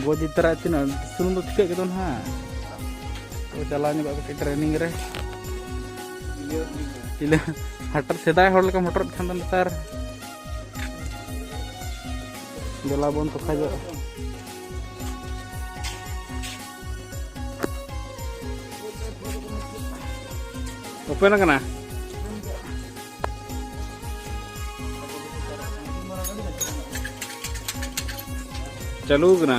Gua citra tina sunung tuh tiga gitu nah. Jalannya gak training re. Gila, hater sedai hol ka motor khandan tar. Gela bon to khaja. Open na kana? Chalu kana?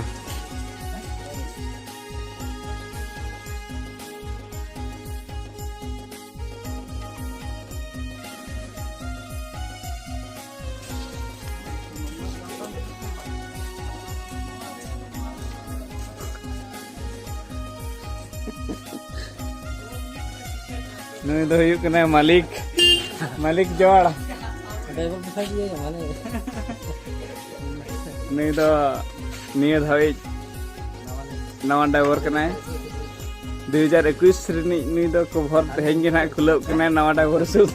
Nui do yuk kena Malik Jawad. Driver bisa dia yang mana? Nui do niat hari nawan driver kena 2021 nui do cover tehenge na khulok kena nawan driver sud.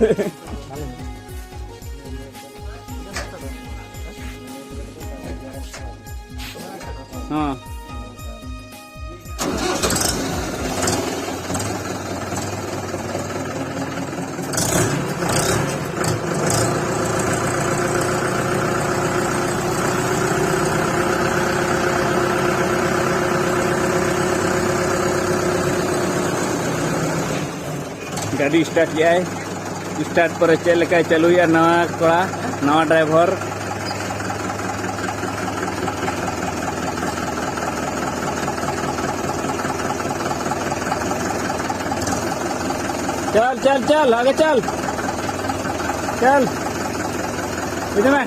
हाँ गाड़ी start किया है start पर चल का चलू या नवा कोड़ा नवा ड्राइवर चल चल चल आगे चल चल इधर में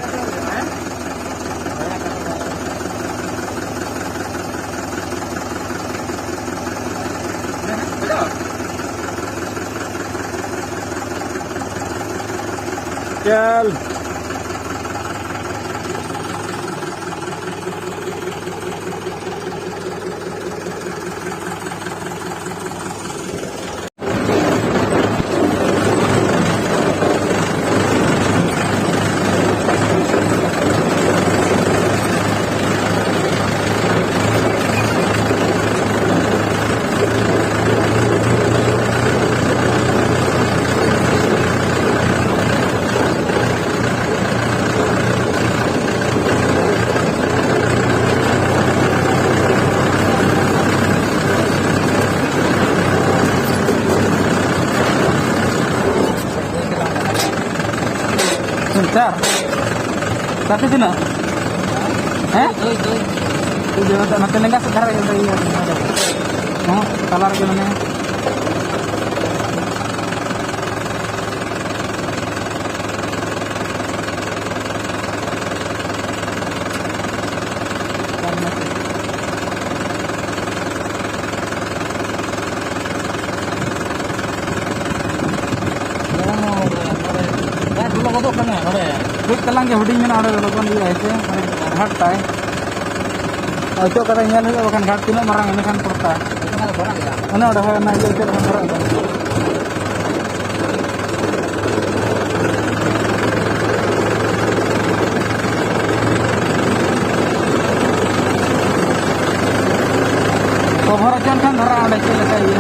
चल Bentar. Tapi tu nak? Tu jangan tak makan lengkap sekarang yang tadi ada. Oh, kalar ke mana? Kelang ke huding mana ada logon dia itu hard tay. Itu kata nyala itu bukan hard tino marang ini kan porta. Mana ada hal naik itu kan marang. Cover aja kan marang ada itu kayak ini.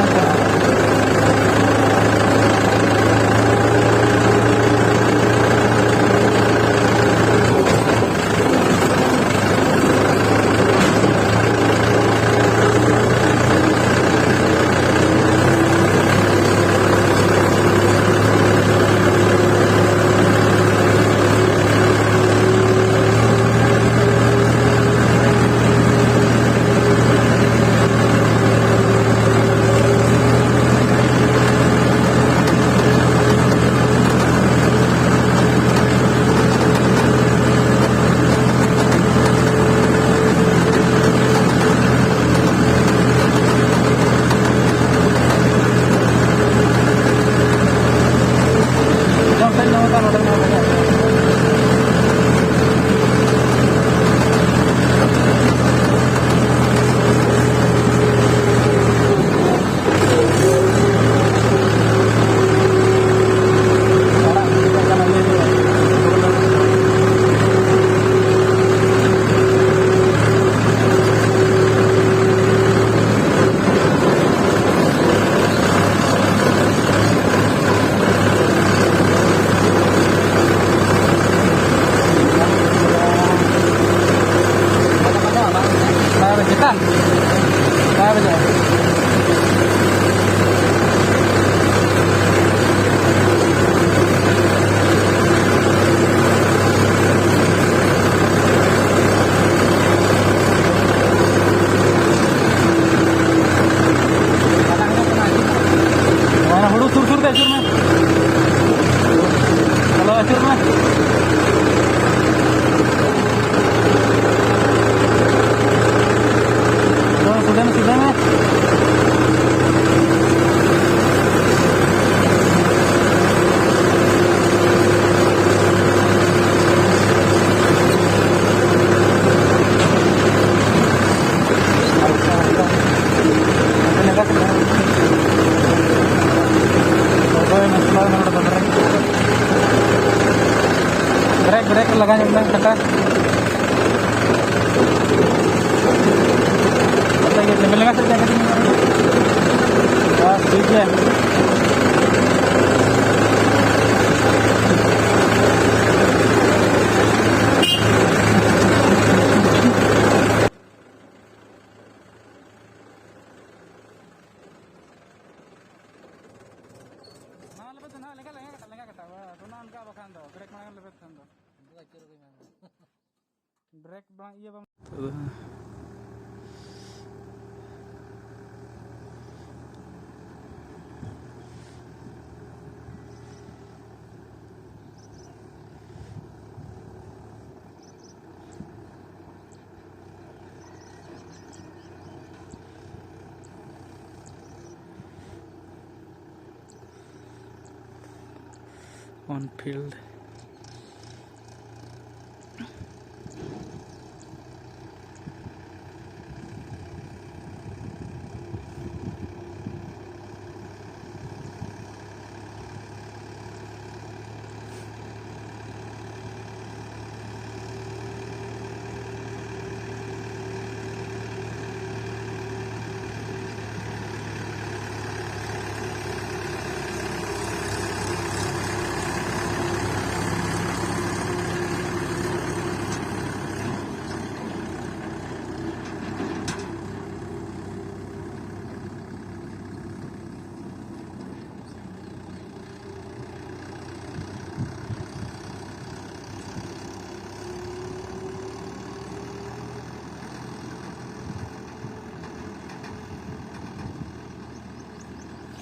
Break लगा जब मैं कटा बताइए मिलेगा sir क्या बस ठीक है ब्रेक ये on field